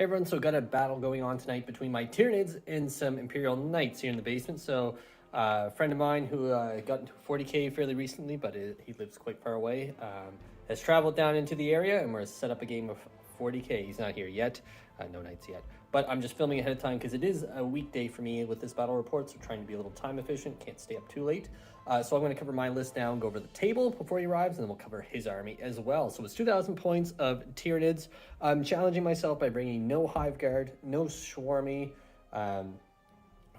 Hey everyone, so got a battle going on tonight between my Tyranids and some Imperial Knights here in the basement. So a friend of mine who got into 40k fairly recently, but he lives quite far away, has traveled down into the area and we're set up a game of 40k. He's not here yet, no Knights yet. But I'm just filming ahead of time because it is a weekday for me with this battle report, so trying to be a little time efficient, can't stay up too late. So I'm going to cover my list now and go over the table before he arrives, and then we'll cover his army as well. So it's 2,000 points of Tyranids. I'm challenging myself by bringing no Hive Guard, no Swarmy, or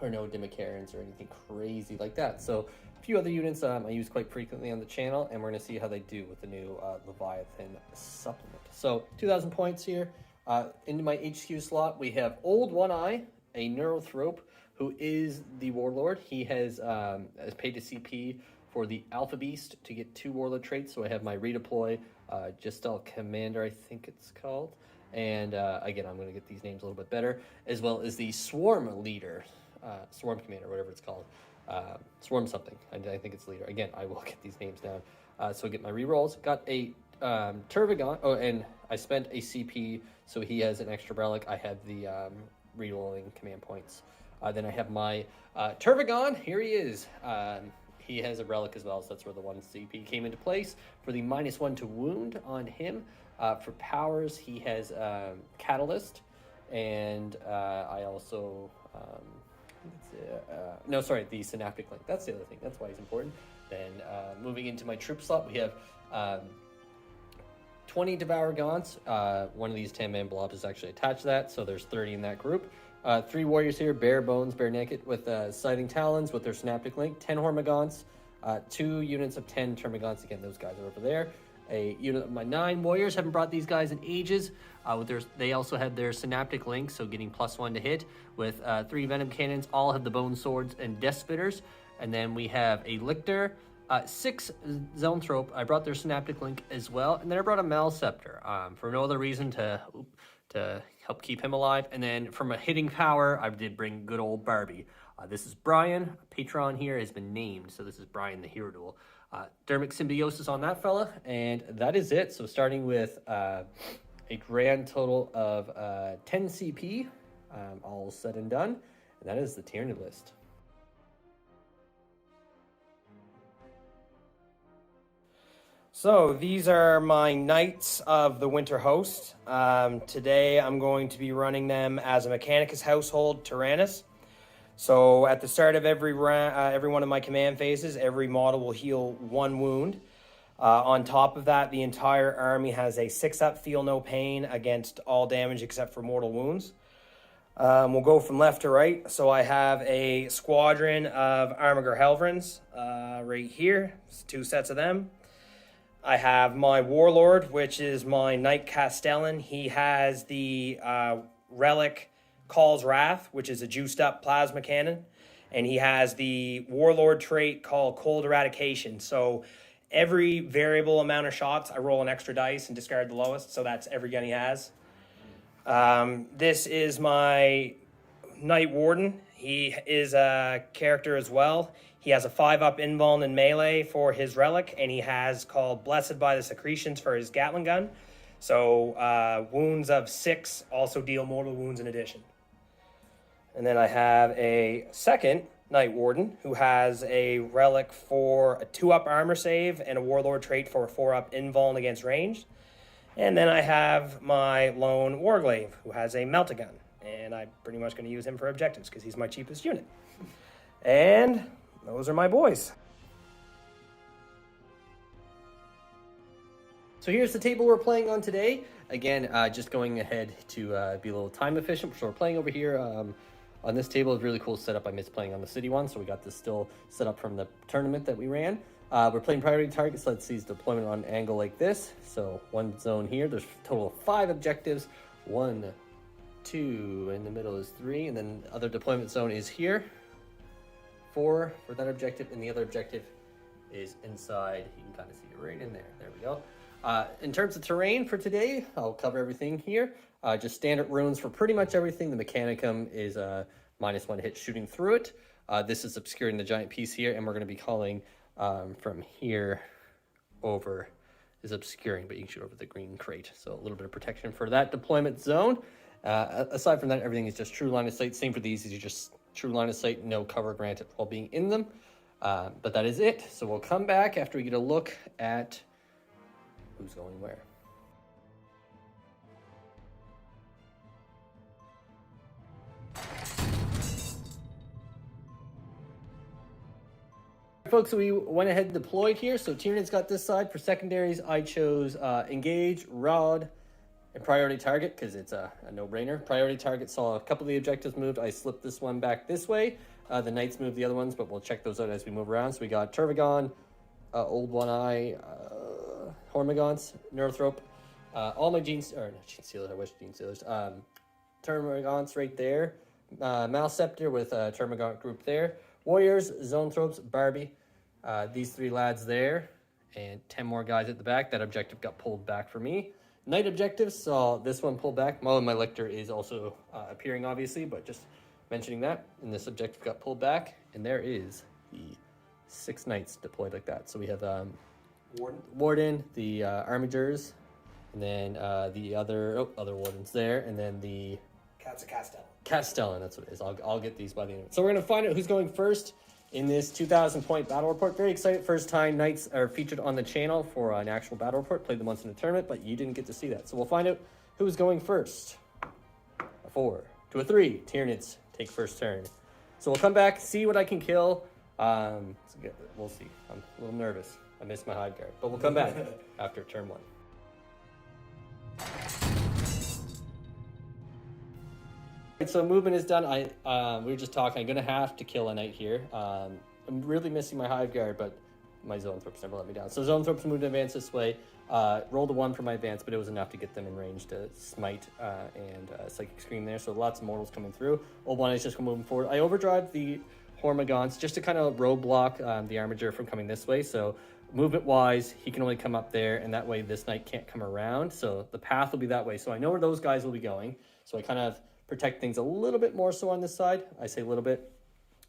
no Demicarans or anything crazy like that. So a few other units I use quite frequently on the channel, and we're going to see how they do with the new Leviathan supplement. So 2,000 points here. Into my HQ slot, we have Old One Eye, a Neurothrope, who is the Warlord. He has paid to CP for the Alphabeast to get 2 Warlord traits. So I have my redeploy Gestalt Commander, I think it's called. And again, I'm going to get these names a little bit better, as well as the Swarm Leader, Swarm Commander, whatever it's called. Swarm something. I think it's Leader. Again, I will get these names down. So I get my rerolls. Got a Tervigon. Oh, and I spent a CP, so he has an extra relic. I have the rerolling command points. Then I have my Tervigon. Here he is. He has a relic as well, so that's where the 1 CP came into place. For the -1 to wound on him. For powers, he has Catalyst. And I also... the Synaptic Link. That's the other thing. That's why he's important. Then moving into my troop slot, we have 20 Devour Gaunts. One of these 10-man blobs is actually attached to that, so there's 30 in that group. 3 warriors here, bare bones, bare naked, with Sighting Talons with their Synaptic Link. 10 Hormagaunts, 2 units of 10 Termagants. Again, those guys are over there. A unit of my 9 warriors, haven't brought these guys in ages. They also have their Synaptic Link, so getting +1 to hit, with 3 Venom Cannons. All have the Bone Swords and Death Spitters. And then we have a Lictor, 6 Neurothrope. I brought their Synaptic Link as well. And then I brought a Malceptor for no other reason to help keep him alive. And then from a hitting power, I did bring good old Barbie. This is Brian. Patron here has been named, so this is Brian the Hero Duel. Dermic Symbiosis on that fella, and that is it. So starting with a grand total of 10 CP, all said and done, and that is the Tyranid list. So these are my Knights of the Winter Host. Today I'm going to be running them as a Mechanicus household Tyrannus. So at the start of every one of my command phases, every model will heal 1 wound. On top of that, the entire army has a 6-up Feel No Pain against all damage except for mortal wounds. We'll go from left to right. So I have a squadron of Armiger Helverins right here. It's 2 sets of them. I have my Warlord, which is my Knight Castellan. He has the Relic Call's Wrath, which is a juiced up plasma cannon. And he has the Warlord trait called Cold Eradication. So every variable amount of shots, I roll an extra dice and discard the lowest. So that's every gun he has. This is my Knight Warden. He is a character as well. He has a 5-up invuln in melee for his relic, and he has called Blessed by the Secretions for his Gatling gun. So wounds of 6 also deal mortal wounds in addition. And then I have a second Knight Warden who has a relic for a 2-up armor save and a Warlord trait for a 4-up invuln against ranged. And then I have my lone Warglaive who has a Melt-A-Gun. And I'm pretty much going to use him for objectives because he's my cheapest unit. And those are my boys. So here's the table we're playing on today. Again, just going ahead to be a little time efficient. So we're playing over here on this table. Is really cool setup. I missed playing on the city one, so we got this still set up from the tournament that we ran. We're playing priority targets. Let's see deployment on an angle like this. So 1 zone here. There's a total of 5 objectives. 1, 2, in the middle is 3, and then other deployment zone is here. 4 for that objective, and the other objective is inside. You can kind of see it right in there. There we go. In terms of terrain for today, I'll cover everything here. Just standard runes for pretty much everything. The Mechanicum is -1 hit shooting through it. This is obscuring the giant piece here, and we're going to be calling from here over is obscuring, but you can shoot over the green crate. So a little bit of protection for that deployment zone. Aside from that, everything is just true line of sight. Same for these, these are just true line of sight, no cover granted while being in them. But that is it. So we'll come back after we get a look at who's going where. Folks, so we went ahead and deployed here. So Tyranids got this side. For secondaries, I chose Engage, Rod, and Priority Target because it's a no-brainer. Priority Target saw a couple of the objectives moved. I slipped this one back this way. The Knights moved the other ones, but we'll check those out as we move around. So we got Tervigon, Old One Eye, Termagants, Neurothrope, all my Gene Stealers, I wish Gene Stealers. Termagants right there. Malceptor with Termagant group there. Warriors, Zonethropes, Barbie. These three lads there. And 10 more guys at the back. That objective got pulled back for me. Night objectives saw this one pulled back. Oh, my Lictor is also appearing, obviously, but just mentioning that. And this objective got pulled back. And there is the 6 Knights deployed like that. So we have Warden, the Armigers, and then the other Wardens there, and then the Castellan, that's what it is. I'll get these by the end. So we're going to find out who's going first in this 2,000 point battle report. Very excited. First time Knights are featured on the channel for an actual battle report. Played them once in a tournament, but you didn't get to see that. So we'll find out who's going first. A 4 to a 3. Tyranids take first turn. So we'll come back, see what I can kill. We'll see. I'm a little nervous. I missed my Hive Guard, but we'll come back after turn 1. So movement is done. We were just talking. I'm gonna have to kill a Knight here. I'm really missing my Hive Guard, but my Zonethropes never let me down. So Zonethropes moved to advance this way. Rolled a 1 for my advance, but it was enough to get them in range to smite and Psychic Scream there. So lots of mortals coming through. Old One is just moving forward. I overdrive the Hormagaunts just to kind of roadblock the Armiger from coming this way. So movement wise, he can only come up there, and that way this Knight can't come around. So the path will be that way. So I know where those guys will be going. So I kind of protect things a little bit more so on this side. I say a little bit.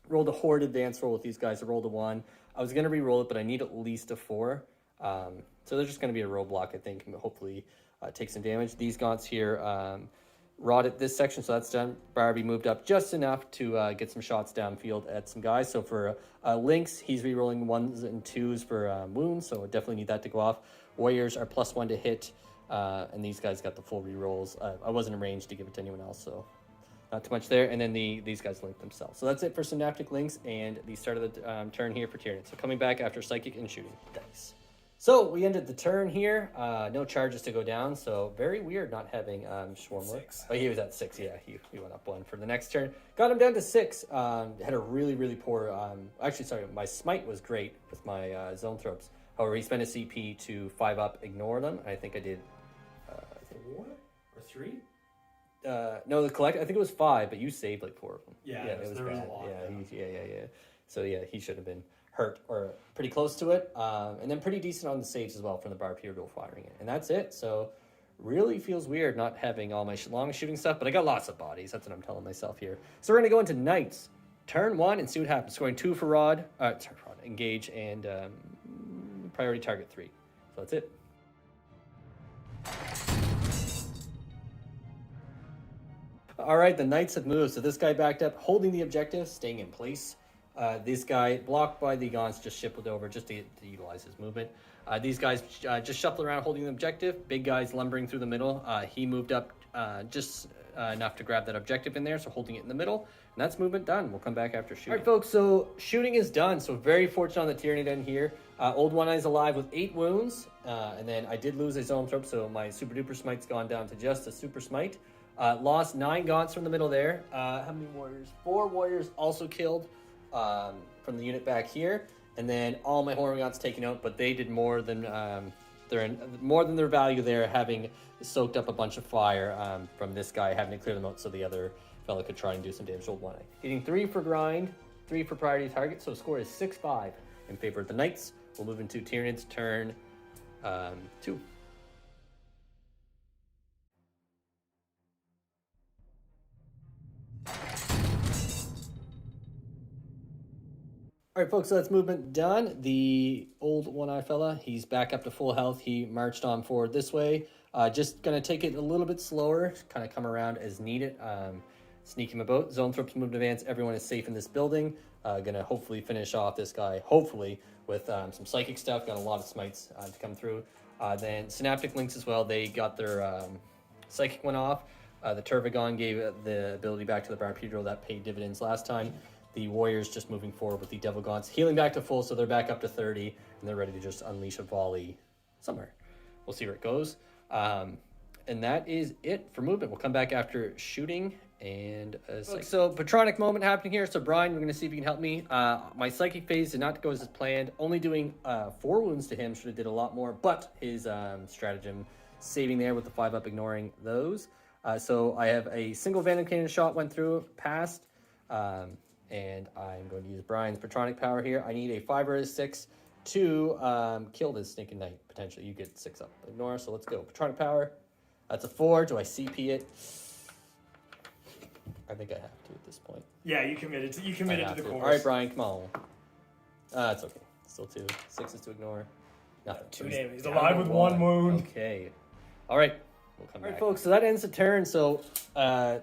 Rolled a Horde advance roll with these guys. I rolled a 1. I was going to re-roll it, but I need at least a 4. So there's just going to be a roadblock, I think, and hopefully take some damage. These Gaunts here rod at this section, so that's done. Barbie moved up just enough to get some shots downfield at some guys. So for Lynx, he's re-rolling 1s and 2s for wounds, so definitely need that to go off. Warriors are +1 to hit. And these guys got the full re-rolls. I wasn't arranged to give it to anyone else, so not too much there. And then these guys link themselves. So that's it for Synaptic Links and the start of the turn here for Tyranid. So coming back after Psychic and shooting dice. So we ended the turn here. No charges to go down, so very weird not having Swarmlord. Oh, he was at 6, yeah. He went up 1 for the next turn. Got him down to 6. Had a really, really poor... actually, sorry, my Smite was great with my Zonethropes. However, he spent a CP to 5 up, ignore them. I think I did... 4 or 3? No, the collect. I think it was 5, but you saved like 4 of them. Yeah, it was bad. a lot. Yeah. So yeah, he should have been hurt or pretty close to it, and then pretty decent on the saves as well from the Barb Hero firing it, and that's it. So really feels weird not having all my long shooting stuff, but I got lots of bodies. That's what I'm telling myself here. So we're gonna go into Knights, turn 1, and see what happens. Scoring 2 for Rod, Engage, and Priority Target 3. So that's it. All right, the Knights have moved. So this guy backed up, holding the objective, staying in place. This guy, blocked by the Gaunts, just shifted over just to utilize his movement. These guys just shuffle around holding the objective. Big guy's lumbering through the middle. He moved up just enough to grab that objective in there, so holding it in the middle. And that's movement done. We'll come back after shooting. All right, folks, so shooting is done. So very fortunate on the Tyranid end here. Old One Eye's alive with 8 wounds. And then I did lose a Zonethrope, so my Super Duper Smite's gone down to just a Super Smite. Lost 9 Gaunts from the middle there. How many Warriors? 4 Warriors also killed from the unit back here. And then all my Hormagaunts taken out, but they did more than their value there, having soaked up a bunch of fire from this guy, having to clear them out so the other fellow could try and do some damage to Old One Eye. Hitting 3 for grind, 3 for priority target, so score is 6-5 in favor of the Knights. We'll move into Tyranid's turn 2. All right, folks, so that's movement done. The Old One Eye fella, he's back up to full health. He marched on forward this way. Just going to take it a little bit slower, kind of come around as needed. Sneak him about. Zoanthrope's moved advance. Everyone is safe in this building. Going to hopefully finish off this guy, hopefully, with some psychic stuff. Got a lot of smites to come through. Then Synaptic Links as well. They got their psychic one off. The Tervigon gave the ability back to the Bipedal that paid dividends last time. The Warriors just moving forward with the Devil Gaunts, healing back to full, so they're back up to 30, and they're ready to just unleash a volley somewhere. We'll see where it goes. And that is it for movement. We'll come back after shooting and so Patronic moment happening here. So Brian, we're going to see if you can help me. My psychic phase did not go as planned. Only doing 4 wounds to him. Should have did a lot more, but his stratagem saving there with the 5-up, ignoring those. So I have a single Venom Cannon shot went through, passed, and I'm going to use Brian's Patronic power here. I need a 5 or a 6 to kill this Sneaking Knight, potentially. You get 6 up, ignore, so let's go. Patronic power, that's a 4. Do I CP it? I think I have to at this point. Yeah, you committed to the course. All right, Brian, come on. It's okay. Still 2. 6 is to ignore. Nothing. 2 damage. He's alive with 1 wound. Okay. All right. We'll come back. All right, folks. So that ends the turn. So had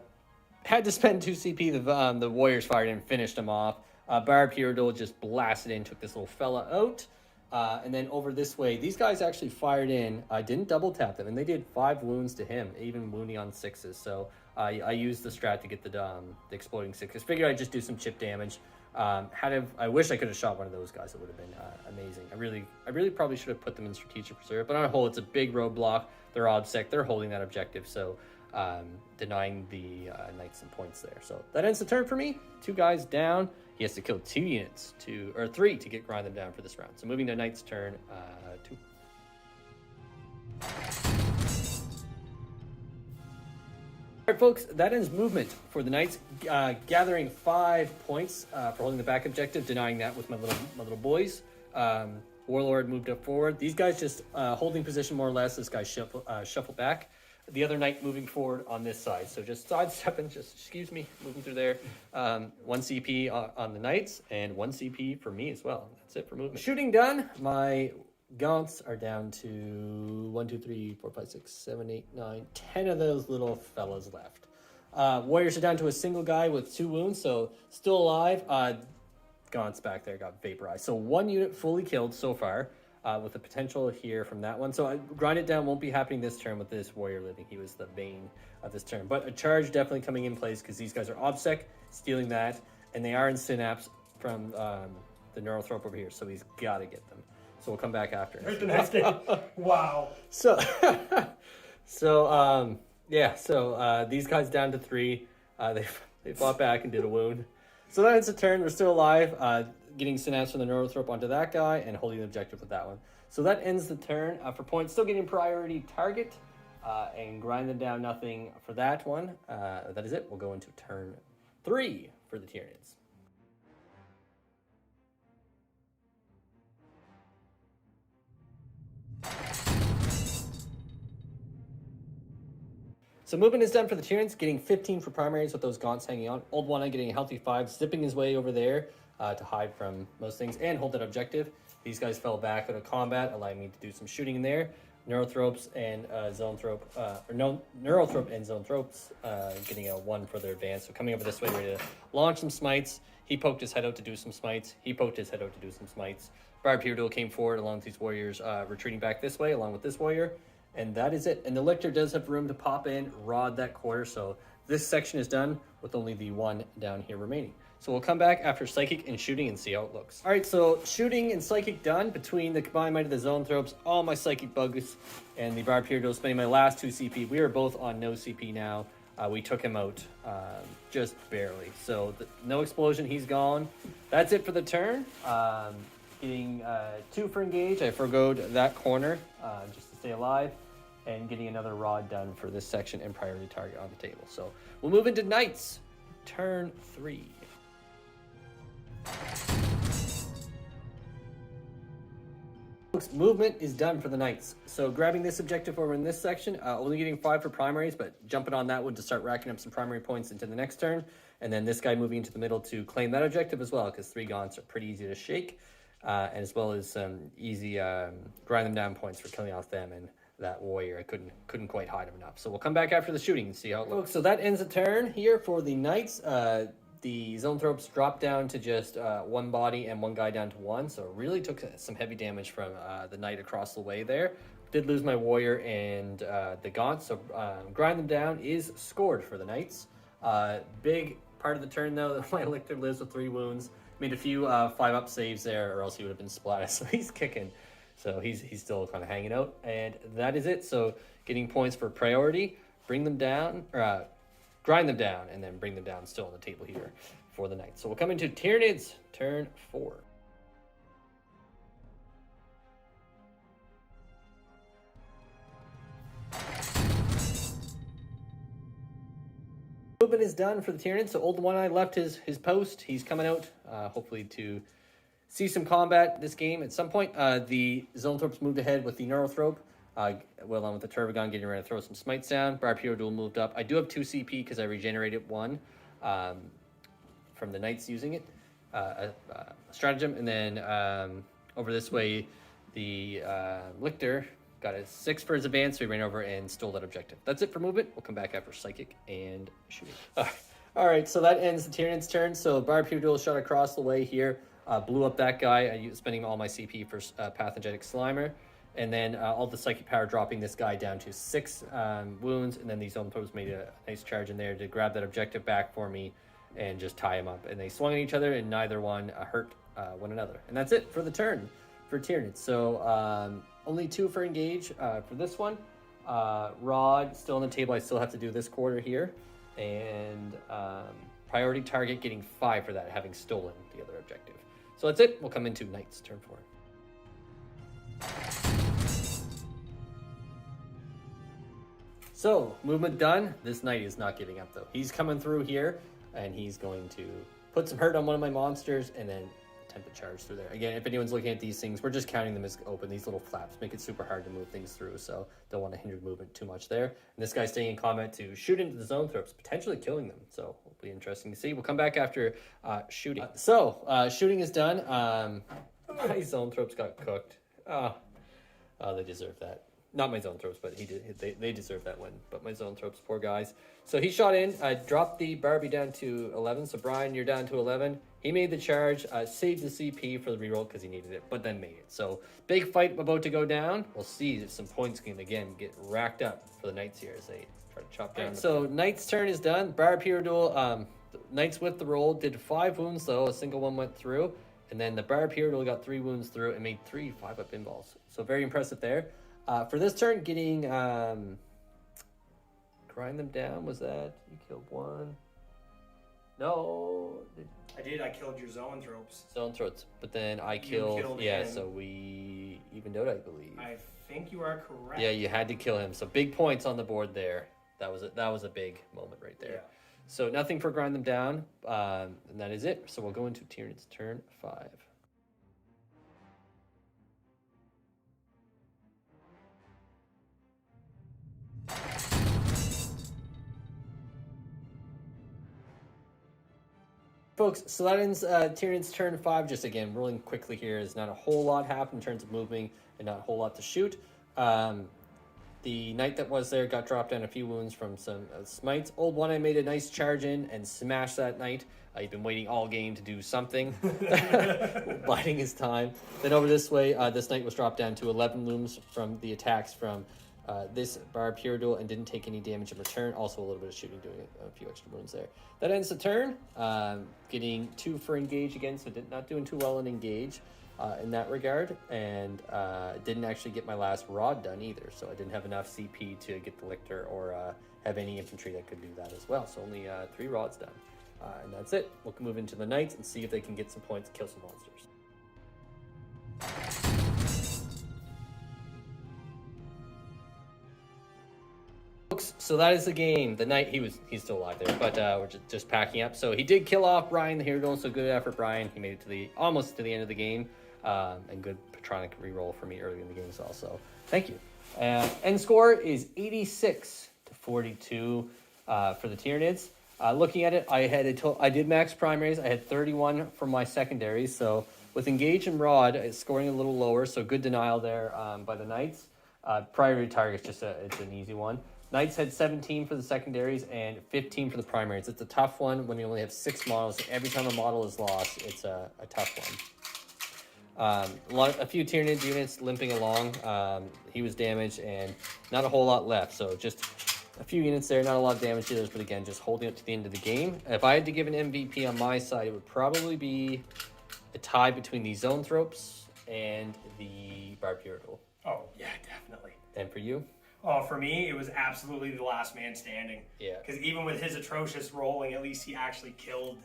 to spend 2 CP. The Warriors fired in, finished him off. Barb Hero just blasted in, took this little fella out. And then over this way, these guys actually fired in. I didn't double tap them, and they did 5 wounds to him, even wounding on 6s. So I used the strat to get the exploding 6s. Figured I'd just do some chip damage. I wish I could have shot one of those guys. It would have been amazing. I really probably should have put them in strategic reserve. But on a whole, it's a big roadblock. They're obsec. They're holding that objective. So denying the Knights some points there. So that ends the turn for me. 2 guys down. He has to kill 2 units, 3 to grind them down for this round. So moving to Knight's turn 2. All right, folks, that ends movement for the Knights, gathering 5 points for holding the back objective, denying that with my little boys. Warlord moved up forward. These guys just holding position more or less. This guy shuffle back. The other Knight moving forward on this side. So just sidestepping, moving through there. 1 CP on the Knights and 1 CP for me as well. That's it for movement. Shooting done. My Gaunts are down to 1, 2, 3, 4, 5, 6, 7, 8, 9, 10 of those little fellas left. Warriors are down to a single guy with 2 wounds, so still alive. Gaunts back there got vaporized. So 1 unit fully killed so far, with the potential here from that one. So I grind it down won't be happening this turn with this warrior living. He was the bane of this turn. But a charge definitely coming in place because these guys are obsec, stealing that, and they are in synapse from the Neurothrope over here. So he's got to get them. So we'll come back after. Right the next day. Wow. So, these guys down to 3. They fought back and did a wound. So that ends the turn. We're still alive. Getting synapse from the Neurothrope onto that guy and holding the objective with that one. So that ends the turn. For points, still getting priority target and grind them down. Nothing for that one. That is it. We'll go into turn 3 for the Tyranids. So movement is done for the Tyranids, getting 15 for primaries with those Gaunts hanging on. Old One Eye getting a healthy 5, zipping his way over there to hide from most things and hold that objective. These guys fell back out of combat, allowing me to do some shooting in there. Neurothropes and Neurothrope and Zoanthropes getting a 1 for their advance. So coming over this way, ready to launch some smites. He poked his head out to do some smites. He poked his head out to do some smites. Barb Hero came forward along with these warriors, retreating back this way along with this warrior. And that is it. And the Lictor does have room to pop in, rod that quarter. So this section is done with only the 1 down here remaining. So we'll come back after Psychic and Shooting and see how it looks. All right, so Shooting and Psychic done. Between the combined might of the Zoanthropes, all my Psychic bugs, and the Barb Hero spending my last 2 CP. We are both on no CP now. We took him out just barely. So no explosion, he's gone. That's it for the turn. Getting 2 for engage. I forgoed that corner just to stay alive. And getting another rod done for this section and priority target on the table. So we'll move into Knights. Turn 3. Folks, movement is done for the Knights. So grabbing this objective over in this section, only getting 5 for primaries, but jumping on that one to start racking up some primary points into the next turn. And then this guy moving into the middle to claim that objective as well, because 3 Gaunts are pretty easy to shake. And as well as some easy grind them down points for killing off them and that warrior. I couldn't quite hide him enough. So we'll come back after the shooting and see how it looks. So that ends the turn here for the Knights. The Zoanthropes dropped down to just one body and one guy down to one. So it really took some heavy damage from the Knight across the way there. Did lose my warrior and the Gaunt. So grind them down is scored for the Knights. Big part of the turn though, my Lictor lives with 3 wounds. Made a few 5-up saves there, or else he would have been splatted. So he's kicking. So he's still kind of hanging out. And that is it. So getting points for priority, bring them down, or grind them down, and then bring them down still on the table here for the Knights. So we'll come into Tyranids, turn 4. Movement is done for the Tyranids. So Old One Eye left his post. He's coming out, hopefully to see some combat this game at some point. The Zoanthropes moved ahead with the Neurothrope. Well on with the Tervigon, getting ready to throw some smites down. Barbed Duel moved up. I do have 2 CP because I regenerated 1 from the Knights using it. A stratagem. And then over this way, the Lictor got a 6 for his advance, so he ran over and stole that objective. That's it for movement. We'll come back after Psychic and shooting. All right, so that ends the Tyranid's turn. So Barbed Duel shot across the way here. Blew up that guy, spending all my CP for Pathogenic Slimer. And then all the Psychic Power dropping this guy down to 6 wounds. And then these Zoanthropes made a nice charge in there to grab that objective back for me and just tie him up. And they swung at each other, and neither one hurt one another. And that's it for the turn for Tyranids. So only 2 for engage for this one. Rod still on the table. I still have to do this quarter here. And priority target getting 5 for that, having stolen the other objective. So that's it. We'll come into Knights, turn 4. So, movement done. This Knight is not giving up, though. He's coming through here, and he's going to put some hurt on one of my monsters, and then attempt to charge through there. Again, if anyone's looking at these things, we're just counting them as open. These little flaps make it super hard to move things through, so don't want to hinder movement too much there. And this guy's staying in combat to shoot into the Zoanthropes, potentially killing them. So, it'll be interesting to see. We'll come back after shooting. Shooting is done. My Zoanthropes got cooked. They deserve that. Not my Zoanthropes, but they deserve that win. But my Zoanthropes, poor guys. So he shot in. I dropped the Barbie down to 11. So Brian, you're down to 11. He made the charge. Saved the CP for the reroll because he needed it, but then made it. So big fight about to go down. We'll see if some points can again get racked up for the Knights here as they try to chop down. So Knights' turn is done. Barbed Duel. Knights with the roll did 5 wounds though. A single one went through. And then the Barbed Duel got 3 wounds through and made 3 5-up pinballs. So very impressive there. For this turn, getting grind them down. Was that you killed 1? No, I did. I killed your Zoanthropes. Zoanthropes, but then I killed yeah. So we evened out, I believe. I think you are correct. Yeah, you had to kill him. So big points on the board there. That was a big moment right there. Yeah. So nothing for grind them down, and that is it. So we'll go into Tyranids turn 5. Folks, so that ends Tyranids turn 5. Just again, rolling quickly here. There's not a whole lot happened in terms of moving and not a whole lot to shoot. The Knight that was there got dropped down a few wounds from some smites. Old One Eye made a nice charge in and smashed that Knight. He'd been waiting all game to do something, biding his time. Then over this way, this Knight was dropped down to 11 looms from the attacks from this Barbed Duel and didn't take any damage in return. Also a little bit of shooting, doing a few extra wounds there. That ends the turn. Getting 2 for engage again, so not doing too well in engage in that regard. And didn't actually get my last rod done either, so I didn't have enough CP to get the Lictor or have any infantry that could do that as well. So only 3 rods done. And that's it. We'll move into the Knights and see if they can get some points, kill some monsters. So that is the game. The Knight, he's still alive there, but we're just packing up. So he did kill off Brian the Hero, so good effort, Brian. He made it to almost to the end of the game, and good Patronic reroll for me early in the game as well. So thank you. End score is 86-42 for the Tyranids. Looking at it, I did max primaries. I had 31 for my secondaries. So with Engage and Rod, it's scoring a little lower. So good denial there by the Knights. Priority target's just it's an easy one. Knights had 17 for the secondaries and 15 for the primaries. It's a tough one when you only have 6 models. Every time a model is lost, it's a tough one. A few Tyranid units limping along. He was damaged and not a whole lot left. So just a few units there, not a lot of damage dealers, but again, just holding up to the end of the game. If I had to give an MVP on my side, it would probably be a tie between the Zonethropes and the Barbarial. Oh, yeah, definitely. And for you? Oh, for me, it was absolutely the last man standing. Yeah. Because even with his atrocious rolling, at least he actually killed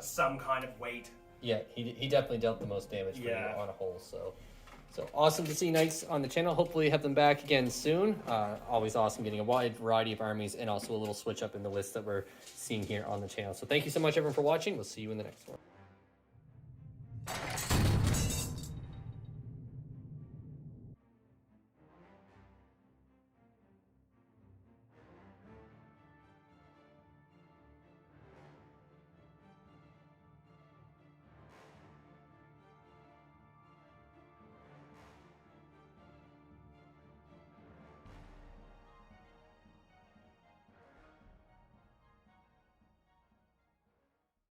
some kind of weight. Yeah, he definitely dealt the most damage for Yeah. you on a whole. So awesome to see Knights on the channel. Hopefully have them back again soon. Always awesome getting a wide variety of armies and also a little switch up in the list that we're seeing here on the channel. So thank you so much everyone for watching. We'll see you in the next one.